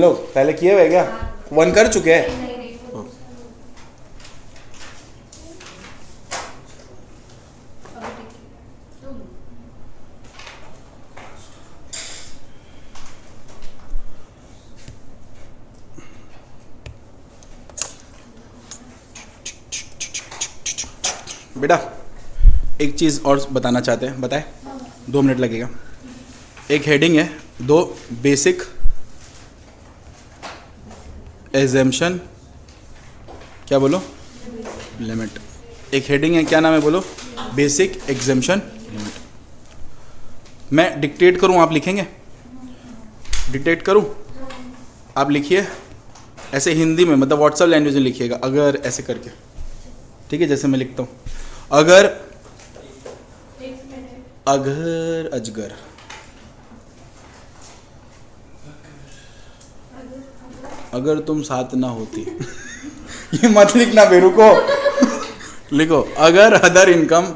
लोग पहले किए हुए क्या? वन कर चुके हैं? बेटा एक चीज़ और बताना चाहते हैं, बताएं? 2 मिनट लगेगा। एक हेडिंग है, 2 बेसिक एग्जेम्पशन, क्या बोलो, लिमिट। एक हेडिंग है, क्या नाम है बोलो? Basic exemption limit. मैं डिक्टेट करूं, आप लिखेंगे? डिक्टेट करूं, आप लिखिए ऐसे हिंदी में, मतलब व्हाट्सएप लैंग्वेज में लिखिएगा, अगर ऐसे करके, ठीक है? जैसे मैं लिखता हूं, अगर अजगर, अगर तुम साथ ना होती ये मत लिखना बेरू को लिखो, अगर अदर इनकम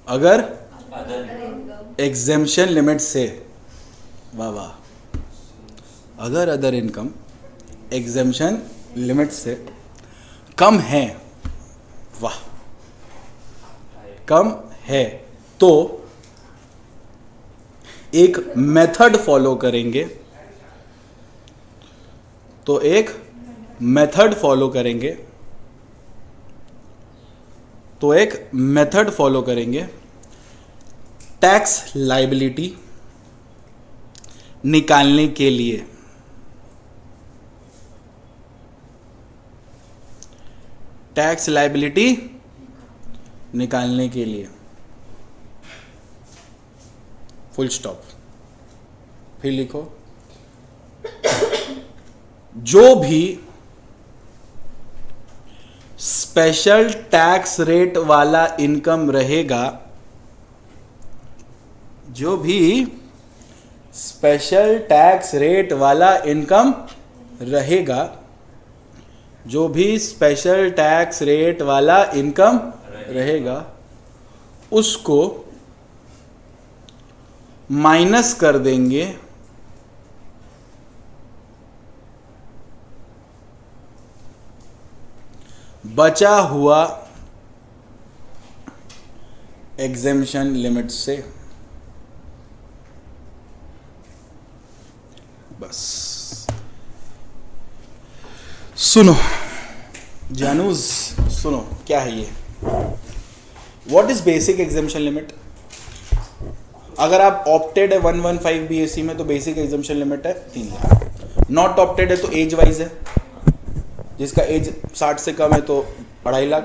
अगर एग्जेम्पशन लिमिट से, वाह वाह, अगर अदर इनकम एग्जेम्पशन लिमिट से कम है, वाह, कम है, तो एक मेथड फॉलो करेंगे, टैक्स लायबिलिटी निकालने के लिए। टैक्स लायबिलिटी निकालने के लिए, फुल स्टॉप। फिर लिखो, जो भी स्पेशल टैक्स रेट वाला इनकम रहेगा, जो भी स्पेशल टैक्स रेट वाला इनकम रहेगा, जो भी स्पेशल टैक्स रेट वाला इनकम रहेगा, उसको माइनस कर देंगे बचा हुआ एग्जेम्पशन लिमिट से। बस सुनो जानूज, सुनो, क्या है ये? What is basic exemption limit? अगर आप ऑप्टेड है 115 BSc में, तो बेसिक एग्जेम्पशन लिमिट है 3 लाख। नॉट ऑप्टेड है तो एज वाइज है, जिसका एज 60 से कम है तो 2.5 लाख,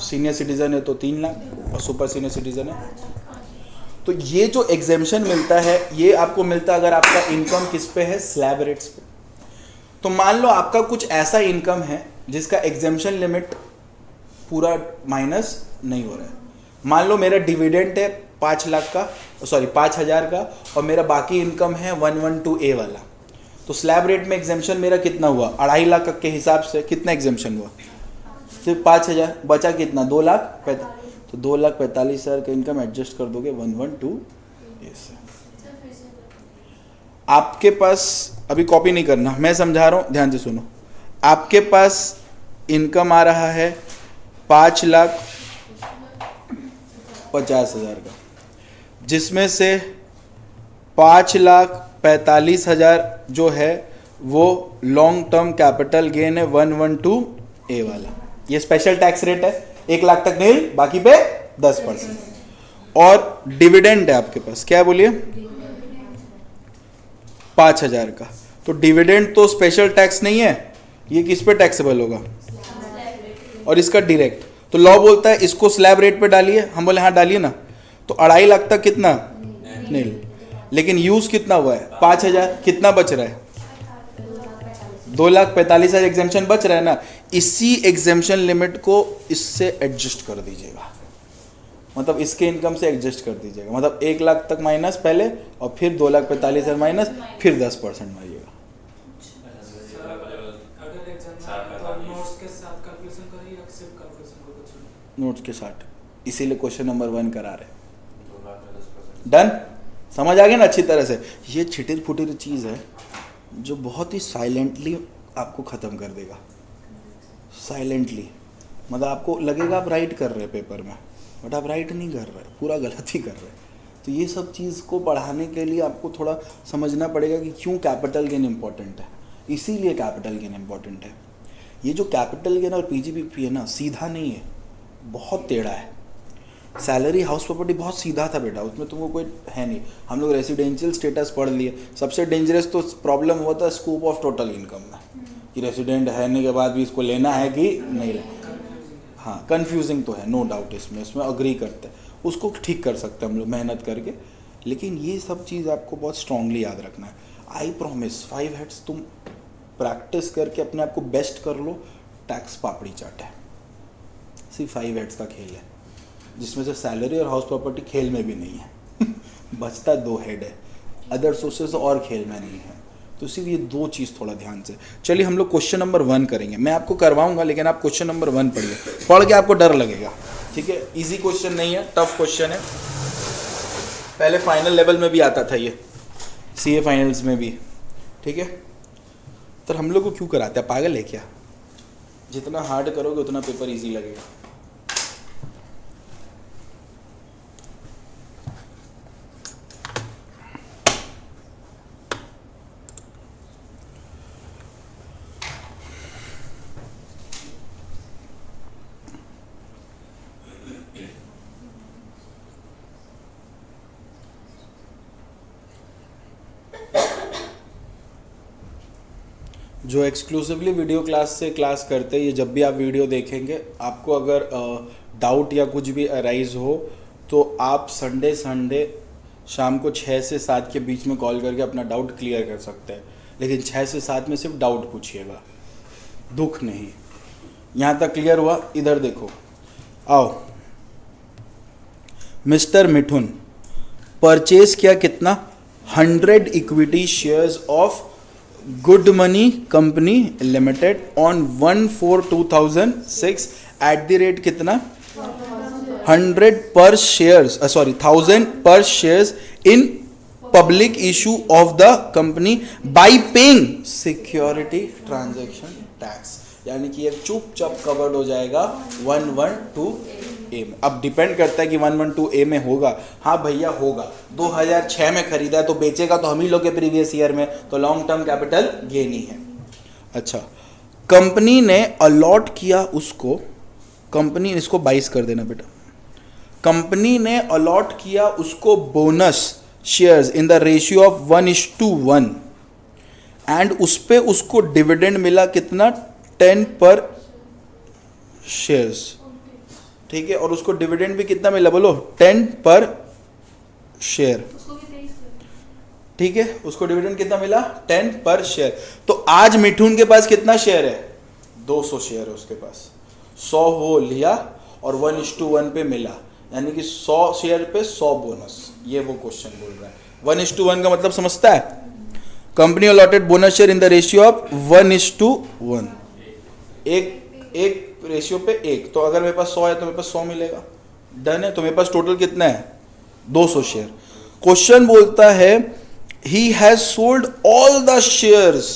सीनियर सिटीजन है तो 3 लाख, और सुपर सीनियर सिटीजन है। तो ये जो एग्जेम्पशन मिलता है, ये आपको मिलता है अगर आपका इनकम किस पे है? स्लैब रेट्स पे। तो मान लो आपका कुछ ऐसा इनकम है जिसका एग्जेम्पशन लिमिट पूरा माइनस नहीं हो रहा है। मान लो मेरा डिविडेंड है 5 लाख का, सॉरी 5,000 का, और मेरा बाकी इनकम है 112A वाला। तो स्लैब रेट में एग्जेम्पशन मेरा कितना हुआ? 2.5 लाख के हिसाब से कितना एग्जेम्पशन हुआ? सिर्फ 5,000, बचा कितना? 2 लाख। तो 2,45,000 का इनकम एडजस्ट कर दोगे 112A से। आपके पास, अभी कॉपी नहीं करना, मैं समझा रहा हूँ, ध्यान से सुनो। आपके पास इनकम आ रहा है 5,50,000 का, जिसमें से 5,45,000 जो है वो लॉन्ग टर्म कैपिटल गेन है 112A वाला। ये स्पेशल टैक्स रेट है, 1 लाख तक नहीं, बाकी पे 10%। और डिविडेंड है आपके पास, क्या बोलिए? 5,000 का। तो डिविडेंड तो स्पेशल टैक्स नहीं है, ये किस पे टैक्सेबल होगा? और इसका डायरेक्ट। तो लॉ बोलता है इसको स्लैब रेट पे डालिए, हम बोले हाँ डालिए ना। तो 2.5 लाख तक कितना? नहीं। लेकिन यूज कितना हुआ है? 5,000। कितना बच रहा है? 2,45,000 एग्जेम्पशन बच रहा है ना। इसी एग्जेम्पशन लिमिट को इससे एडजस्ट कर दीजिएगा, मतलब इसके इनकम से एडजस्ट कर दीजिएगा। मतलब 1 लाख तक माइनस पहले, और फिर 2,45,000 माइनस, फिर 10% मारिएगा। नोट्स के साथ, इसीलिए क्वेश्चन नंबर 1 करा रहे हैं। डन, समझ आ गया ना अच्छी तरह से। ये छिटिर फुटिर चीज़ है जो बहुत ही साइलेंटली आपको ख़त्म कर देगा, साइलेंटली। मतलब आपको लगेगा आप राइट कर रहे हैं पेपर में, बट आप राइट नहीं कर रहे, पूरा गलत ही कर रहे हैं। तो ये सब चीज़ को पढ़ाने के लिए आपको थोड़ा समझना पड़ेगा कि क्यों कैपिटल गेन इम्पॉर्टेंट है। इसीलिए कैपिटल गेन इम्पॉर्टेंट है। ये जो कैपिटल गेन और पीजीबीपी है ना, सीधा नहीं है, बहुत टेढ़ा है। सैलरी हाउस प्रॉपर्टी बहुत सीधा था बेटा, उसमें तुमको कोई है नहीं। हम लोग रेसिडेंशियल स्टेटस पढ़ लिए। सबसे डेंजरस तो प्रॉब्लम हुआ था स्कोप ऑफ टोटल इनकम में, कि रेसिडेंट रहने के बाद भी इसको लेना है कि नहीं लेना। हाँ, कंफ्यूजिंग तो है, नो डाउट, इसमें अग्री करते हैं, उसको ठीक कर सकते हैं हम लोग मेहनत करके। लेकिन ये सब चीज़ आपको बहुत स्ट्रांगली याद रखना है। आई प्रॉमिस 5 हेड्स तुम प्रैक्टिस करके अपने आप को बेस्ट कर लो, टैक्स पापड़ी चाट है। सिर्फ 5 हेड्स का खेल है, जिसमें से सैलरी और हाउस प्रॉपर्टी खेल में भी नहीं है बचता 2 हेड है, अदर सोर्सेज और खेल में नहीं है। तो सिर्फ ये 2 चीज़ थोड़ा ध्यान से। चलिए हम लोग क्वेश्चन नंबर 1 करेंगे। मैं आपको करवाऊंगा, लेकिन आप क्वेश्चन नंबर 1 पढ़िए। पढ़ के आपको डर लगेगा, ठीक है। इजी क्वेश्चन नहीं है, टफ क्वेश्चन है। पहले फाइनल लेवल में भी आता था ये, सीए फाइनल्स में भी, ठीक है। तो हम लोग को क्यों कराते हैं, पागल है क्या? जितना हार्ड करोगे उतना पेपर इजी लगेगा। जो एक्सक्लूसिवली वीडियो क्लास से क्लास करते हैं, ये जब भी आप वीडियो देखेंगे, आपको अगर डाउट या कुछ भी अराइज हो तो आप संडे शाम को 6 से 7 के बीच में कॉल करके अपना डाउट क्लियर कर सकते हैं। लेकिन 6 से 7 में सिर्फ डाउट पूछिएगा, दुख नहीं। यहाँ तक क्लियर हुआ? इधर देखो, आओ। मिस्टर मिठुन परचेज किया कितना? 100 equity shares of good money company limited on 1/4/2006 at the rate कितना? 100 पर शेयर्स, सॉरी 1000 पर shares in public issue of the company by paying security transaction tax. यानी कि ये चुपचाप कवर्ड हो जाएगा 112A में। अब डिपेंड करता है कि 112A में होगा। हाँ भैया होगा, 2006 में खरीदा है तो बेचेगा तो हम ही लोग के प्रीवियस ईयर में, तो लॉन्ग टर्म कैपिटल गेन ही है। अच्छा, कंपनी ने अलॉट किया उसको, कंपनी, इसको 22 कर देना बेटा। कंपनी ने अलॉट किया उसको bonus shares in the ratio of 1:1 and उस पे उसको डिविडेंड मिला कितना? 10 पर शेयर्स, ठीक है। और उसको डिविडेंड भी कितना मिला बोलो? 10 पर शेयर, ठीक है। उसको डिविडेंड कितना मिला? 10 पर शेयर। तो आज मिठुन के पास कितना शेयर है? 200 शेयर है उसके पास। 100 वो लिया और 1:1 पे मिला, यानी कि 100 शेयर पे 100 बोनस। ये वो क्वेश्चन बोल रहा है। 1:1 का मतलब समझता है? Company allotted bonus share in the ratio of 1:1, एक रेशियो पे 1। तो अगर मेरे पास 100 है तो मेरे पास 100 मिलेगा। डन है। तो मेरे पास टोटल कितना है? 200 शेयर। क्वेश्चन बोलता है he has sold all the shares,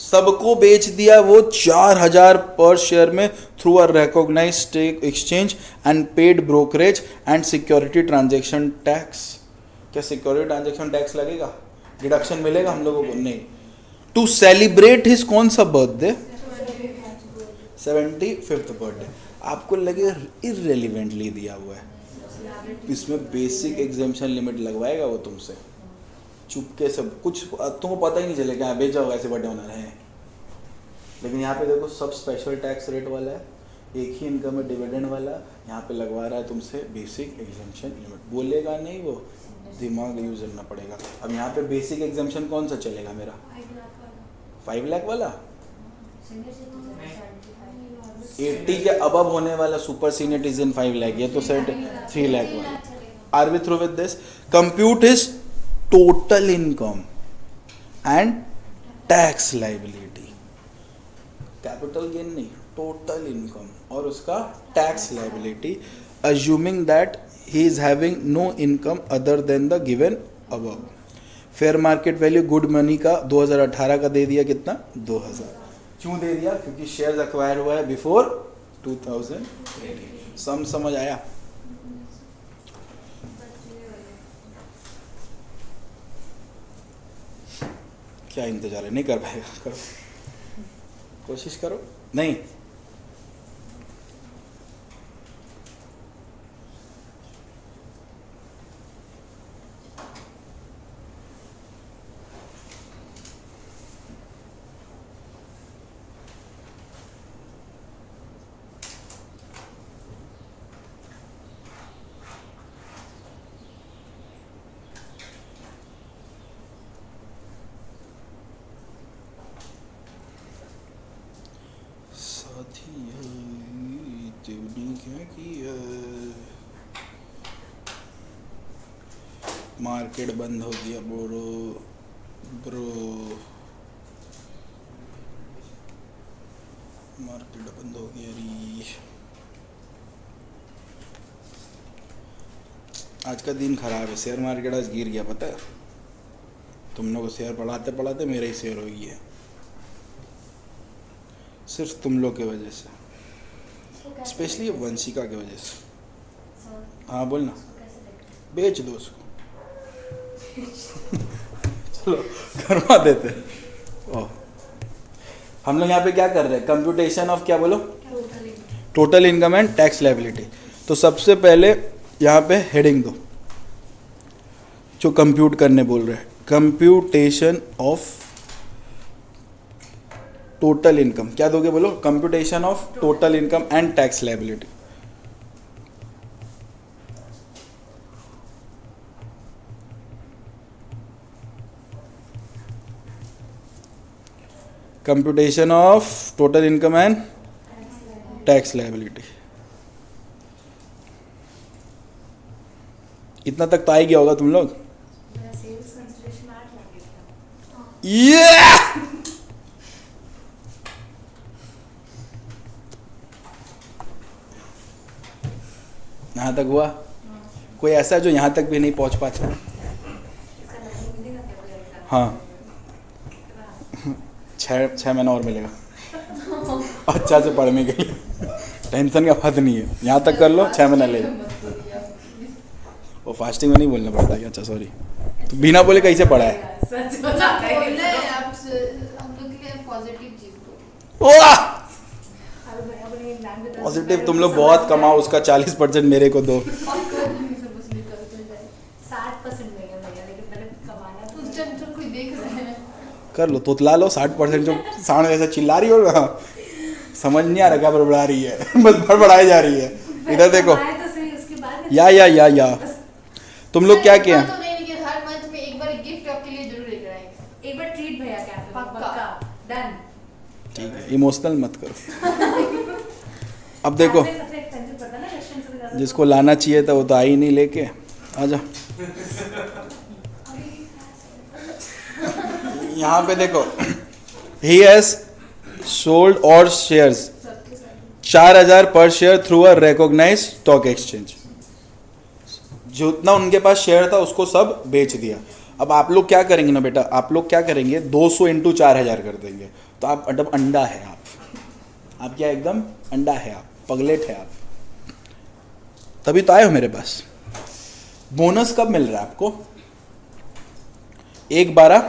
सबको बेच दिया वो 4000 पर शेयर में through a recognised stake exchange and paid brokerage and security transaction tax. क्या सिक्योरिटी ट्रांजैक्शन टैक्स लगेगा? डिडक्शन मिलेगा हम लोगों को? नहीं। टू सेलिब्रेट हिज कौन सा बर्थडे? 75th birthday. आपको लगे इररिलेवेंटली दिया हुआ है, इसमें बेसिक एग्जेम्पशन लिमिट लगवाएगा वो तुमसे चुपके से। कुछ तुमको पता ही नहीं चलेगा, बेचा होगा ऐसे बर्थडे होना है। लेकिन यहाँ पे देखो सब स्पेशल टैक्स रेट वाला है, एक ही इनकम है डिविडेंड वाला, यहाँ पे लगवा रहा है तुमसे बेसिक एग्जेम्पशन लिमिट। बोलेगा नहीं वो, दिमाग यूज करना पड़ेगा। अब यहाँ पे बेसिक एग्जेम्पशन कौन सा चलेगा मेरा? 5 लाख वाला। 80 के अबव होने वाला सुपर सीनियर सिटीजन 5 लाख, ये तो सेट 3 लाख वाला। Are we through with this? Compute his total income and tax liability. Capital gain नहीं, टोटल इनकम और उसका tax liability, assuming that he is having no income other than the given above. Fair market value good money का 2018 का दे दिया कितना 2000। क्यों दे दिया? क्योंकि शेयर्स अक्वायर हुआ है बिफोर 2018। समझ आया? क्या इंतजार है? नहीं कर पाएगा? करो, कोशिश करो। नहीं तूने क्या किया? मार्केट बंद हो गया ब्रो मार्केट बंद हो गया री। आज का दिन खराब है, शेयर मार्केट आज गिर गया। पता है तुम लोग को शेयर पढ़ाते पढ़ाते मेरा ही शेयर हो गई है, सिर्फ तुम लोग की वजह से, स्पेशली वंशिका की वजह से। हाँ बोल ना, बेच दो उसको। चलो करवा देते हैं। ओह हम लोग यहाँ पे क्या कर रहे हैं? कंप्यूटेशन ऑफ क्या बोलो? Total income and tax liability. तो सबसे पहले यहाँ पे हेडिंग दो जो कंप्यूट करने बोल रहे हैं, कंप्यूटेशन ऑफ टोटल इनकम। क्या दोगे बोलो? Computation of total income and tax liability. Computation of total income and tax liability. इतना तक तो आ ही गया होगा तुम लोग। यहाँ तक हुआ? कोई ऐसा जो यहाँ तक भी नहीं पहुँच पाता? हाँ 6 महीना और मिलेगा अच्छा से पढ़ने के लिए। टेंशन का बात नहीं है, यहाँ तक कर लो 6 महीना लेगा। वो फास्टिंग में नहीं बोलना पड़ता क्या? अच्छा सॉरी, तो बिना बोले कैसे पढ़ा है? पॉजिटिव तुम लोग बहुत कमाओ, उसका 40% मेरे को दो। कर लो तोतला लो 60% जो सामने जैसा चिल्ला रही हो, समझ नहीं आ रहा क्या बड़बड़ा रही है, बस बड़बड़ाई जा रही है। इधर देखो या तुम लोग क्या किया? हर मंथ में एक बार गिफ्ट आपके लिए जरूर लेकर आएंगे। एक बार ट्रीट भैया क्या पक्का डन। ठीक है, इमोशनल मत करो। अब देखो जिसको लाना चाहिए था वो तो आई नहीं लेके। आजा यहाँ पे देखो, he has sold और shares 4000 पर share through a recognised stock exchange. जितना उनके पास शेयर था उसको सब बेच दिया। अब आप लोग क्या करेंगे ना बेटा, आप लोग क्या करेंगे 200 इंटू 4000 कर देंगे। तो आप एकदम अंडा है, आप क्या एकदम अंडा है, आप पगलेट है आप। तभी तो आए हो मेरे पास। बोनस कब मिल रहा है आपको? 1/12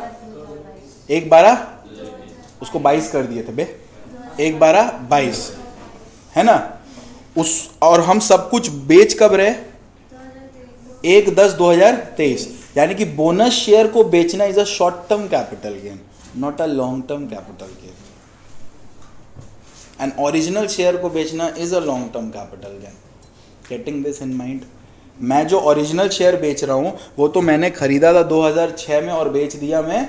उसको 22 कर दिए थे बे, 1/12/22 है ना उस। और हम सब कुछ बेच कब रहे? 1/10/2023। यानी कि बोनस शेयर को बेचना is a short term capital gain, not a long term capital gain. And original share को बेचना is a long term capital gain. Getting this in mind? मैं जो ओरिजिनल शेयर बेच रहा हूं वो तो मैंने खरीदा था 2006 में और बेच दिया मैं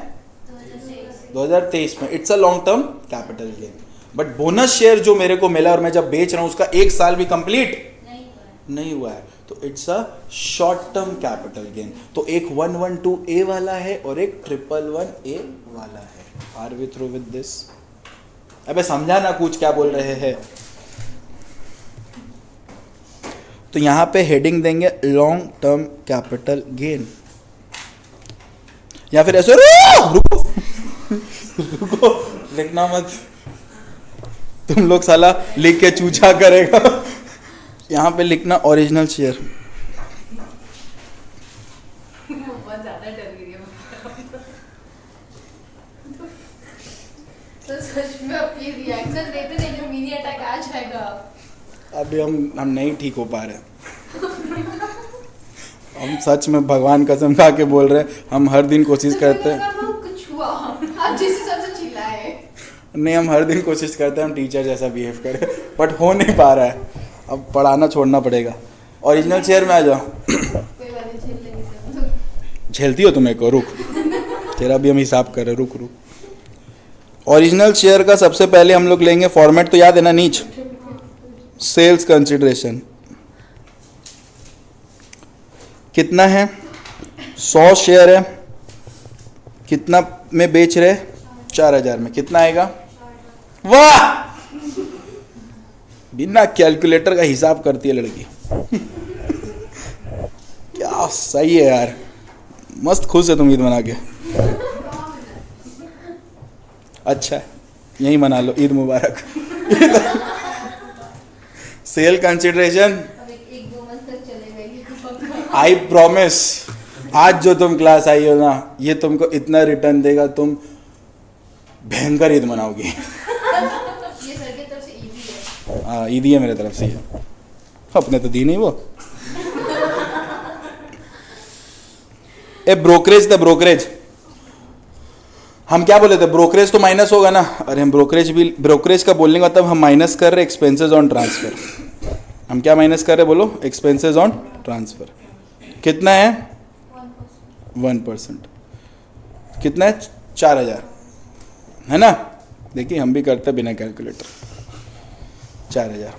2023 में। It's a long term capital gain. But bonus share जो मेरे को मिला और मैं जब बेच रहा हूं उसका 1 साल भी कंप्लीट नहीं हुआ है, तो it's a short term capital gain. तो एक 112A वाला है और एक 111A वाला है। Are we through with this? अबे समझा ना कुछ क्या बोल रहे हैं? तो यहाँ पे हेडिंग देंगे लॉन्ग टर्म कैपिटल गेन, या फिर ऐसे रुको रुको, लिखना मत, तुम लोग साला लिख के चूचा करेगा। यहाँ पे लिखना ओरिजिनल शेयर। बहुत ज्यादा डर गई है तो सच में अपनी रिएक्शन देते नहीं जो मिनी अटैक आ जाएगा। अभी हम नहीं ठीक हो पा रहे, हम सच में भगवान कसम खा के बोल रहे हैं, हम हर दिन कोशिश करते हैं। कुछ हुआ आप जिस हिसाब से चिल्लाए। नहीं, हम हर दिन कोशिश करते हैं हम टीचर जैसा बिहेव करें, बट हो नहीं पा रहा है। अब पढ़ाना छोड़ना पड़ेगा। ओरिजिनल शेयर में आ जाओ। कोई बात नहीं, झेल लेंगे। झेलती हो तुम एक को, रुक, तेरा भी हम हिसाब कर रहे, रुक रुक। ओरिजिनल शेयर का सबसे पहले हम लोग लेंगे, फॉर्मेट तो याद है ना, नीच सेल्स कंसिडरेशन कितना है, 100 शेयर है, कितना में बेच रहे, 4000 में, कितना आएगा, वाह, बिना कैलकुलेटर का हिसाब करती है लड़की। क्या सही है यार, मस्त खुश है तुम ईद मना के। अच्छा यही मना लो, ईद मुबारक। सेल कंसिडरेशन अब एक 2 मंथ तक चलेगा ये। आई प्रॉमिस, आज जो तुम क्लास आई हो ना, ये तुमको इतना रिटर्न देगा, तुम भयंकर ईद मनाओगी। ये सर की तरफ से ईदी है। हाँ ईदी है मेरे तरफ से, अपने तो दी नहीं वो। ए ब्रोकरेज था, ब्रोकरेज हम क्या बोले थे, ब्रोकरेज तो माइनस होगा ना। अरे हम ब्रोकरेज का बोलने का तब हम माइनस कर रहे एक्सपेंसेस ऑन ट्रांसफर। हम क्या माइनस कर रहे बोलो, एक्सपेंसेस ऑन ट्रांसफर। कितना है, 1%। कितना है, 4000 है ना। देखिए हम भी करते बिना कैलकुलेटर, 4000।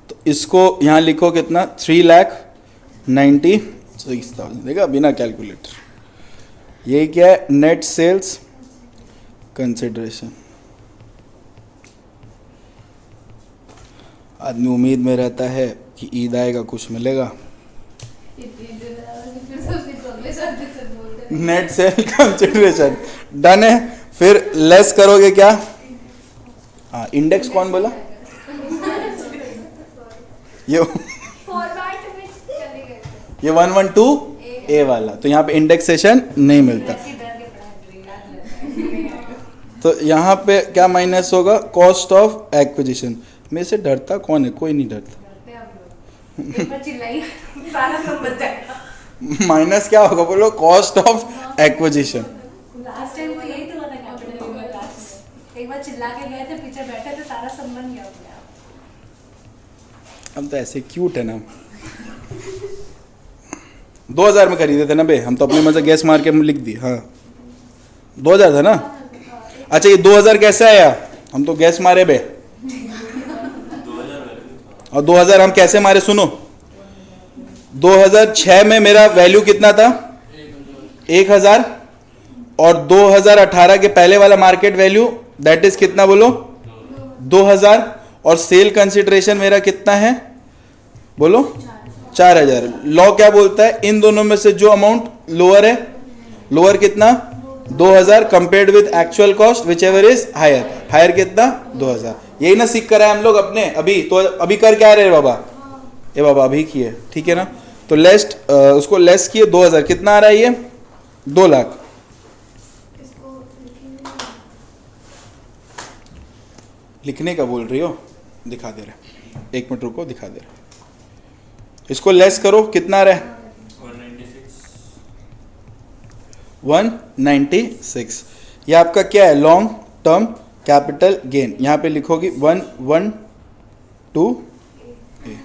तो इसको यहाँ लिखो कितना, 3,96,000, देखा बिना कैलकुलेटर। ये क्या है, नेट सेल्स कंसिडरेशन। आदमी उम्मीद में रहता है कि ईद आएगा कुछ मिलेगा। नेट सेल कंसिडरेशन डन है। फिर लेस करोगे क्या, हाँ इंडेक्स कौन बोला, ये 112A वाला, तो यहाँ पे इंडेक्सेशन नहीं मिलता। तो यहाँ पे क्या माइनस होगा, कॉस्ट ऑफ एक्विजिशन। मेरे से डरता कौन है, कोई नहीं डरता। माइनस क्या होगा बोलो, cost of acquisition. Last time तो यही तो हुआ था कैपिटल में, लास्ट में एक बार चिल्ला के गए थे, पीछे बैठे थे, सारा संबंध गया अपने आप। हम तो ऐसे क्यूट है ना। 2000 में खरीदे थे ना बे, हम तो अपने मजे गैस मार के लिख दी। हाँ 2000 था ना। अच्छा ये 2000 कैसे आया, हम तो गैस मारे बे। और 2000 हम कैसे मारे सुनो, 2006 में मेरा वैल्यू कितना था, 1000, और 2018 के पहले वाला मार्केट वैल्यू दैट इज कितना बोलो, 2000, और सेल कंसिडरेशन मेरा कितना है बोलो, 4000। लॉ क्या बोलता है, इन दोनों में से जो अमाउंट लोअर है, लोअर कितना 2000 compared with actual cost whichever is higher, higher कितना 2000। यही ना सीख कर आए हम लोग अपने अभी, तो अभी कर क्या रहे बाबा, ये बाबा अभी किए, ठीक है ना। तो लेस्ट उसको लेस किए 2000, कितना आ रहा है ये 2 लाख। लिखने का बोल रही हो, दिखा दे रहे, 1 मिनट रुको, दिखा दे रहे। इसको लेस करो, कितना आ रहा है 196। ये आपका क्या है, लॉन्ग टर्म कैपिटल गेन। यहाँ पे लिखोगी 112A।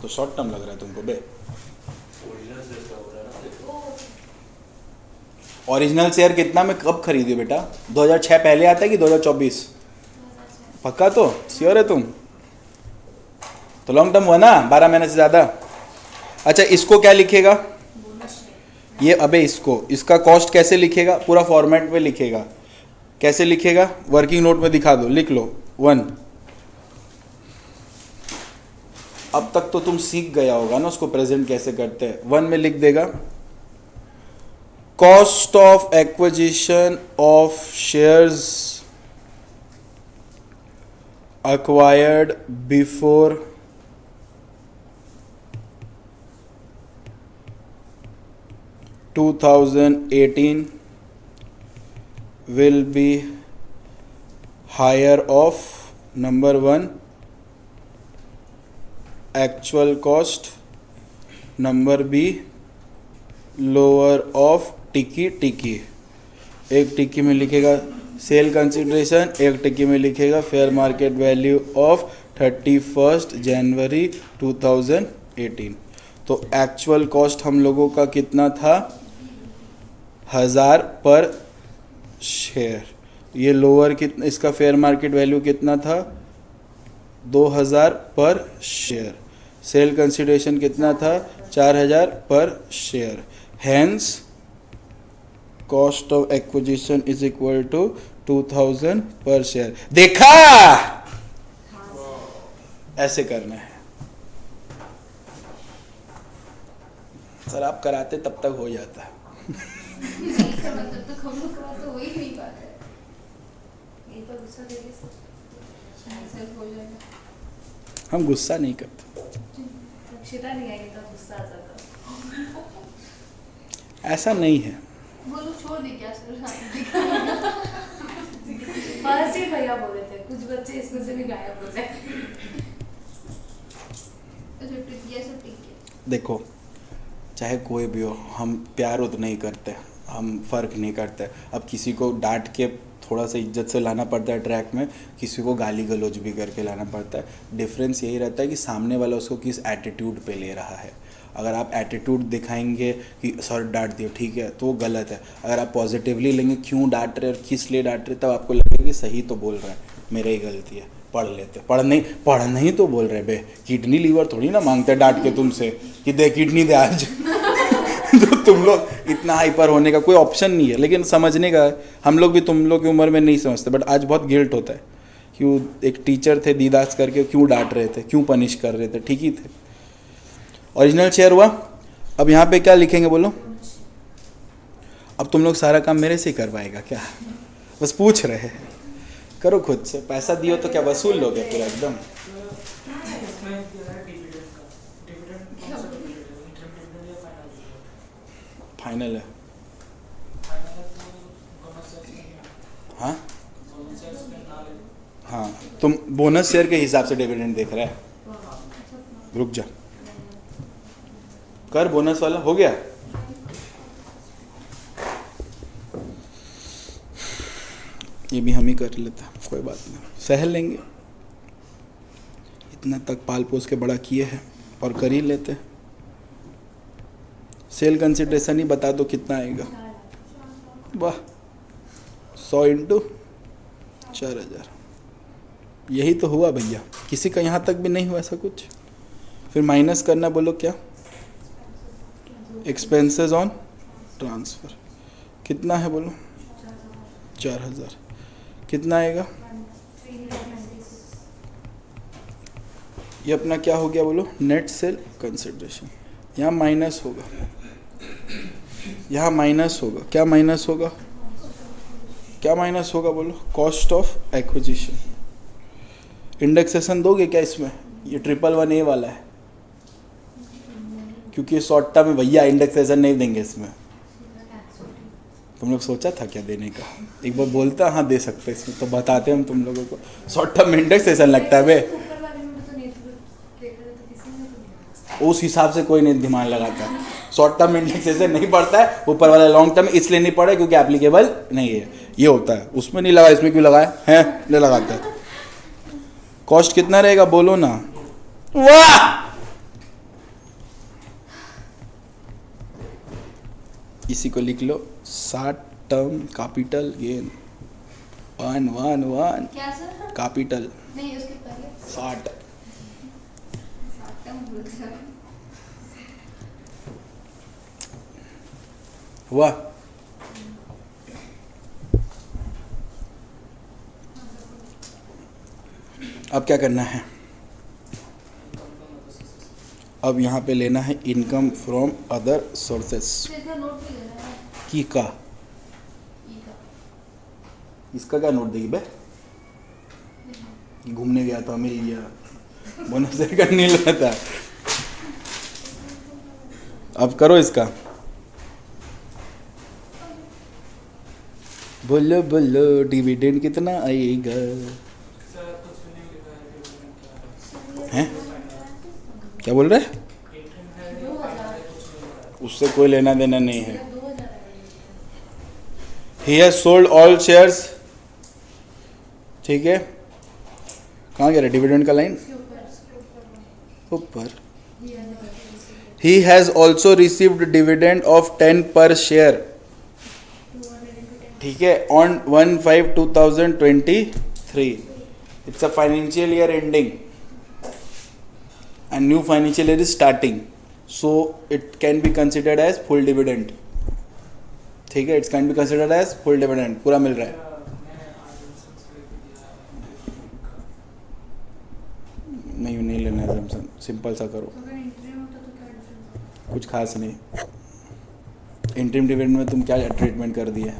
तो शॉर्ट टर्म लग रहा है तुमको बे। ओरिजिनल शेयर कितना में कब खरीदी बेटा, 2006 पहले आता है कि 2024? पक्का तो श्योर है तुम? तो लॉन्ग टर्म हुआ ना, 12 महीने से ज़्यादा। अच्छा इसको क्या लिखेगा ये, अबे इसको, इसका कॉस्ट कैसे लिखेगा, पूरा फॉर्मेट में लिखेगा। कैसे लिखेगा, वर्किंग नोट में दिखा दो, लिख लो। 1। अब तक तो तुम सीख गया होगा ना उसको प्रेजेंट कैसे करते हैं। 1 में लिख देगा cost of acquisition of shares acquired before (2018) will be higher of number 1 actual cost, number B lower of टिकी टिकी। एक टिकी में लिखेगा सेल कंसिडरेशन, एक टिकी में लिखेगा फेयर मार्केट वैल्यू ऑफ 31 जनवरी 2018। तो एक्चुअल कॉस्ट हम लोगों का कितना था 1000 पर शेयर। ये लोअर कितना, इसका फेयर मार्केट वैल्यू कितना था 2000 पर शेयर। सेल कंसिडरेशन कितना था 4000 पर share. Hence cost of acquisition is equal to 2000 per share. देखा, ऐसे करना है सर, आप कराते तब तक हो जाता है। नहीं सर, मतलब तो हम लोग का तो हो ही नहीं पाता है। ये तो गुस्सा देके सर हो जाएगा। हम गुस्सा नहीं करते, अक्षिता नहीं आएगी तो गुस्सा आ जाता। ऐसा नहीं है। वो लोग छोड़ दी क्या सर? फर्स्ट ही भैया बोल रहे थे, कुछ बच्चे इसमें से भी गायब हो जाए। देखो, चाहे कोई भी हो, हम प्यार तो नहीं करते, हम फ़र्क नहीं करते। अब किसी को डांट के थोड़ा सा इज्जत से लाना पड़ता है ट्रैक में, किसी को गाली गलौज भी करके लाना पड़ता है। डिफरेंस यही रहता है कि सामने वाला उसको किस एटीट्यूड पे ले रहा है। अगर आप एटीट्यूड दिखाएंगे कि सर डांट दियो ठीक है, तो वो गलत है। अगर आप पॉजिटिवली लेंगे क्यों डांट रहे और किस लिए डांट रहे, तब आपको लगेगा कि सही तो बोल रहा है, मेरा ही गलती है, पढ़ लेते। पढ़ नहीं तो बोल रहे बे, किडनी लीवर थोड़ी ना मांगते डांट के तुमसे कि दे किडनी दे आज। तो तुम लोग इतना हाइपर होने का कोई ऑप्शन नहीं है, लेकिन समझने का हम लोग भी तुम लोग की उम्र में नहीं समझते। बट आज बहुत गिल्ट होता है, क्यों एक टीचर थे दीदास करके क्यों डांट रहे थे, क्यों पनिश कर रहे थे, ठीक ही थे। ओरिजिनल शेयर हुआ। अब यहाँ पे क्या लिखेंगे बोलो? अब तुम लोग सारा काम मेरे से ही करवाएगा क्या? बस पूछ रहे हैं, करो खुद से। पैसा दियो तो क्या वसूल लोगे पूरा एकदम? फाइनल है। हाँ हाँ, तुम बोनस शेयर के हिसाब से डिविडेंड देख रहा है। रुक जा, कर बोनस वाला हो गया। ये भी हम ही कर लेते हैं, कोई बात नहीं, सह लेंगे। इतना तक पाल पोस के बड़ा किए हैं और कर ही लेते हैं। सेल कंसिडरेशन ही बता दो कितना आएगा। वाह, 100 इंटू 4000, यही तो हुआ भैया। किसी का यहाँ तक भी नहीं हुआ ऐसा कुछ। फिर माइनस करना, बोलो क्या? एक्सपेंसेस ऑन ट्रांसफ़र कितना है बोलो? 4000। कितना आएगा? ये अपना क्या हो गया बोलो? Net sale consideration. यहाँ माइनस होगा, यहाँ माइनस होगा। क्या माइनस होगा? क्या माइनस होगा बोलो? Cost of acquisition. इंडेक्सेशन दोगे क्या इसमें? ये 111A वाला है, क्योंकि शॉर्ट टर्म में भैया इंडेक्सेशन नहीं देंगे इसमें। तुम लोग सोचा था क्या देने का? एक बार बोलता हाँ दे सकते इसमें, तो बताते हम तुम लोगों को। शॉर्ट टर्म में इंडेक्सेशन लगता है बे, उस हिसाब से कोई नहीं दिमाग लगाता है। शॉर्ट टर्म इंडेक्सेशन नहीं पड़ता है, ऊपर वाला लॉन्ग टर्म इसलिए नहीं पड़ा क्योंकि एप्लीकेबल नहीं है, ये होता है। उसमें नहीं लगा, इसमें क्यों लगाया है? नहीं लगाता है। कॉस्ट कितना रहेगा बोलो ना? वाह, इसी को लिख लो, 60 टर्म कैपिटल गेन। 1 क्या सर? कैपिटल नहीं, उसके पहले 60। हुआ? क्या करना है? अब यहाँ पे लेना है इनकम फ्रॉम अदर सोर्सेस फिर का नोट भी लेना है की का। ई का इसका क्या नोट देगी बे? घूमने गया था, मिल गया, बोनस का नहीं लेना था। अब करो इसका, बोलो बोलो डिविडेंड कितना आएगा? हैं? क्या बोल रहे? 2000 उससे कोई लेना देना नहीं है। 2000 ही हैज सोल्ड ऑल शेयर्स। ठीक है, कहाँ गया डिविडेंड का लाइन? ऊपर। He has also received dividend of 10 पर शेयर। ठीक है, on 1/5/2023। It's a financial year ending and new financial year is starting, so it can be considered as full dividend. ठीक है, it can be considered as full dividend, पूरा मिल रहा है। नहीं लेना है, सिंपल सा करो, अगर इंटरव्यू होता तो क्या डिफरेंस? कुछ खास नहीं। इंटरिम डिविडेंड में तुम क्या ट्रीटमेंट कर दिए?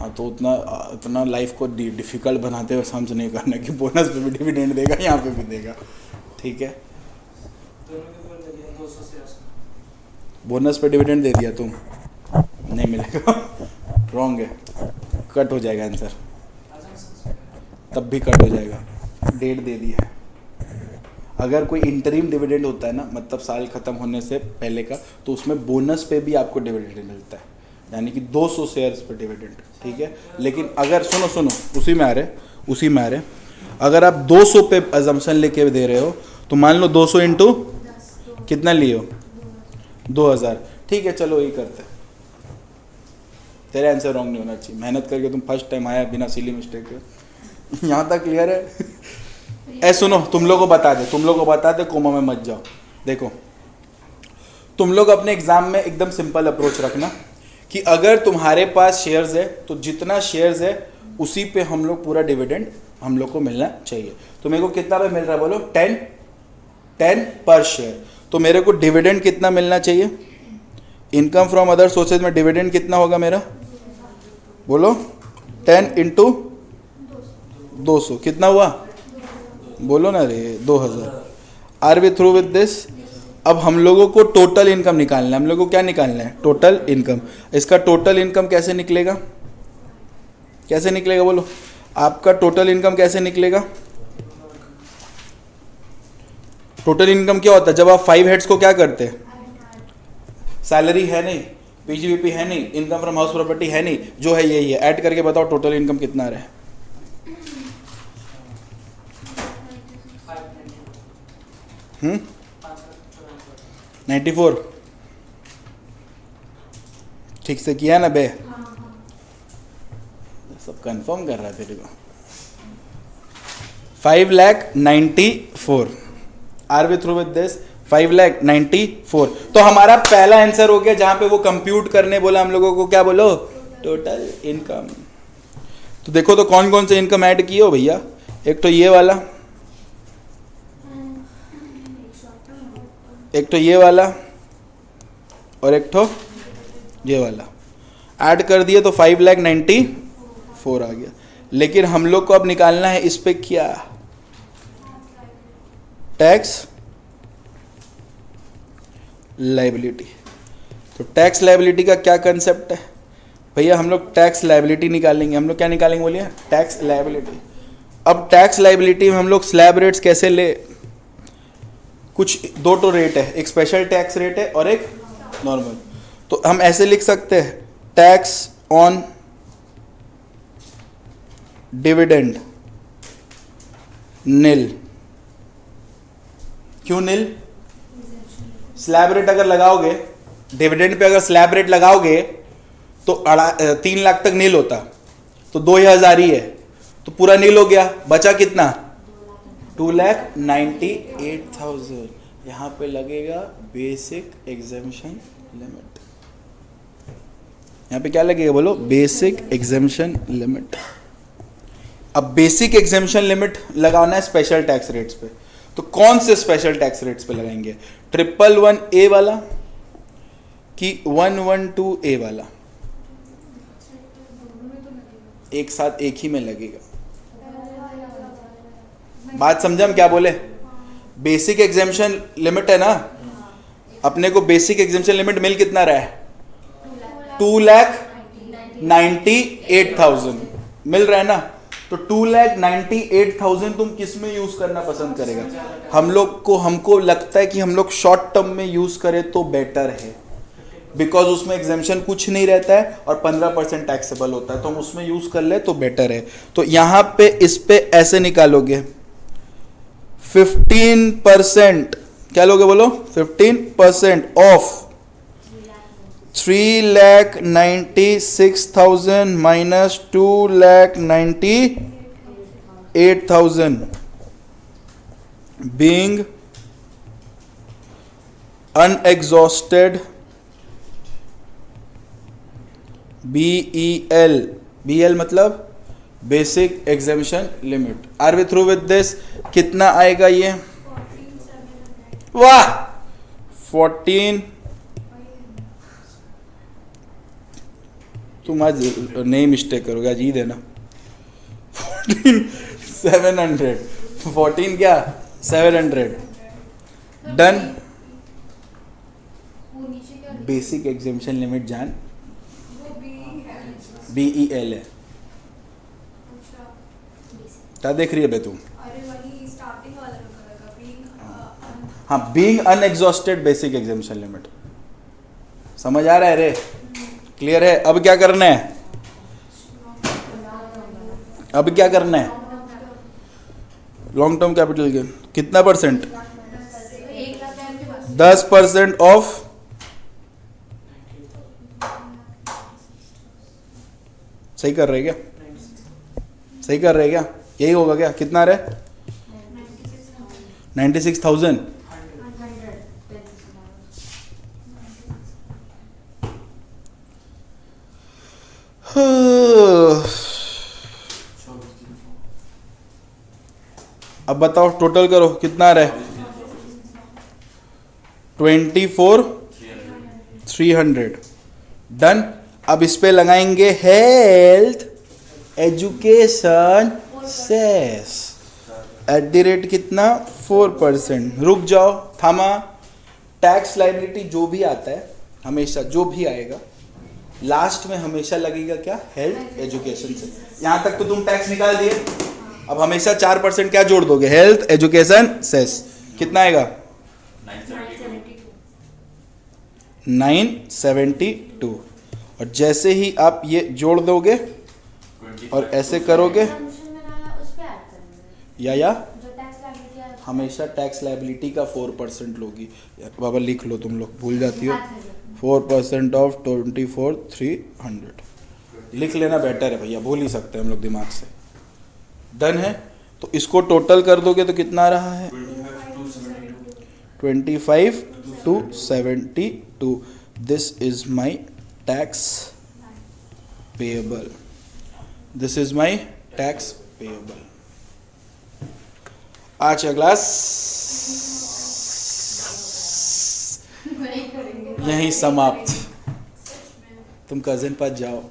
हाँ, तो उतना लाइफ को डिफिकल्ट बनाते हुए समझ नहीं करना कि बोनस पे भी डिविडेंड देगा, यहाँ पे भी देगा। ठीक है, बोनस पे डिविडेंड दे दिया तुम, नहीं मिलेगा, रॉन्ग है, कट हो जाएगा आंसर, तब भी कट हो जाएगा। डेट दे दी है। अगर कोई इंटरिम डिविडेंड होता है ना, मतलब साल खत्म होने से पहले का, तो उसमें बोनस पे भी आपको डिविडेंड मिलता है, यानी कि 200 शेयर्स पे डिविडेंड। ठीक है, लेकिन अगर सुनो उसी में आ रहे, अगर आप 200 पे अजम्पशन लेके दे रहे हो, तो मान लो 200 इंटू कितना लिए हो? 2000। ठीक है, चलो यही करते हैं। तेरा आंसर रॉन्ग नहीं होना चाहिए। मेहनत करके तुम फर्स्ट टाइम आया बिना सिली मिस्टेक के, यहाँ तक क्लियर है? सुनो, तुम लोग को बता दे, कोमा में मत जाओ। देखो, तुम लोग अपने एग्जाम में एकदम सिंपल अप्रोच रखना कि अगर तुम्हारे पास शेयर्स है तो जितना शेयर्स है उसी पे हम लोग पूरा डिविडेंड हम लोग को मिलना चाहिए। तो मेरे को कितना पे मिल रहा है बोलो? 10 पर शेयर। तो मेरे को डिविडेंड कितना मिलना चाहिए? इनकम फ्रॉम अदर सोर्सेज में डिविडेंड कितना होगा मेरा? बोलो 10 इंटू 200 कितना हुआ? बोलो ना रे, 2000। Are we through with this? अब हम लोगों को टोटल इनकम निकालना है। हम लोगों को क्या निकालना है? Total income. इसका टोटल इनकम कैसे निकलेगा? बोलो, आपका टोटल इनकम कैसे निकलेगा? टोटल इनकम क्या होता है? जब आप 5 हेड्स को क्या करते हैं? सैलरी है नहीं, पीजीबीपी है नहीं, इनकम फ्रॉम हाउस प्रॉपर्टी है नहीं, जो है यही है। ऐड करके बताओ टोटल इनकम कितना आ रहा है? 94। ठीक से किया ना बे? सब कंफर्म कर रहा है तेरे को। 5,94,000। Are we through with this? 5,94,000। तो हमारा पहला आंसर हो गया, जहां पे वो कंप्यूट करने बोला हम लोगों को, क्या बोलो? Total income. तो देखो तो कौन कौन से इनकम ऐड किए हो भैया? एक तो ये वाला, एक तो ये वाला, और एक तो ये वाला। ऐड कर दिए तो 5,94,000 आ गया। लेकिन हम लोग को अब निकालना है इस पे क्या? Tax liability. तो टैक्स लायबिलिटी का क्या कंसेप्ट है भैया? हम लोग टैक्स लायबिलिटी निकालेंगे। हम लोग क्या निकालेंगे बोलिए? Tax liability. अब टैक्स लायबिलिटी में हम लोग स्लैब रेट्स कैसे ले? कुछ दो तो रेट है, एक स्पेशल टैक्स रेट है और एक नॉर्मल। तो हम ऐसे लिख सकते हैं, टैक्स ऑन डिविडेंड निल। क्यों निल? स्लैब रेट अगर लगाओगे, डिविडेंड पे अगर स्लैब रेट लगाओगे तो 3 लाख तक नील होता, तो 2,000 ही है, तो पूरा नील हो गया। बचा कितना? 2,98,000। यहाँ पे लगेगा बेसिक एग्जेम्पशन लिमिट। यहाँ पे क्या लगेगा बोलो? Basic exemption limit. अब बेसिक एग्जेम्पशन लिमिट लगाना है स्पेशल टैक्स रेट्स पे, तो कौन से स्पेशल टैक्स रेट्स पे लगाएंगे? 111A वाला कि 112A वाला? एक साथ एक ही में लगेगा। बात समझा हम क्या बोले? बेसिक एग्जेम्पशन लिमिट है ना, अपने को बेसिक एग्जेम्पशन लिमिट मिल कितना रहा है? 2,98,000 मिल रहा है ना। तो 2,98,000 तुम किस में यूज करना पसंद करेगा? हमको लगता है कि हम लोग शॉर्ट टर्म में यूज करें तो बेटर है, बिकॉज उसमें एग्जेम्पशन कुछ नहीं रहता है और 15% टैक्सेबल होता है, तो हम उसमें यूज कर ले तो बेटर है। तो यहां पे इस पे ऐसे निकालोगे 15%, क्या लोगे बोलो? 15% of 3,96,000 minus 2,98,000 being unexhausted BEL मतलब basic exemption limit. Are we through with this? कितना आएगा ये? वाह 14। तुम आज नहीं मिस्टेक करोगे, आज ईद है ना। 14,700 14 क्या 700 डन। वो नीचे क्या बेसिक एग्जेम्पशन लिमिट जान वो BEL है। अच्छा क्या देख रही है बे तुम? अरे वही स्टार्टिंग वाला का बीइंग हाँ, being unexhausted basic exemption limit. समझ आ रहा है रे? क्लियर है? अब क्या करना है? अब क्या करना है? लॉन्ग टर्म कैपिटल गेन कितना परसेंट? 10% ऑफ सही कर रहे क्या? सही कर रहे क्या? यही होगा क्या? कितना रहे? 96,000। अब बताओ टोटल करो कितना रहे? 24,300 डन। अब इस पे लगाएंगे हेल्थ एजुकेशन सेस @ कितना 4%। रुक जाओ, थामा। टैक्स लायबिलिटी जो भी आता है, हमेशा जो भी आएगा लास्ट में हमेशा लगेगा क्या? हेल्थ एजुकेशन से। यहां तक तो तुम टैक्स निकाल दिए, अब हमेशा 4% क्या जोड़ दोगे? Health education cess. कितना आएगा? 972। और जैसे ही आप ये जोड़ दोगे और ऐसे करोगे या हमेशा टैक्स लायबिलिटी का 4% लोगी। बाबा लिख लो, तुम लोग भूल जाती हो। 4% ऑफ 24,300 लिख लेना, बेटर है भैया, भूल ही सकते हैं हम लोग दिमाग से। डन है? तो इसको टोटल कर दोगे तो कितना रहा है? 25,272। This is my tax payable. This is my tax payable. आज क्लास नहीं करेंगे यहीं समाप्त। तुम कजिन पास जाओ।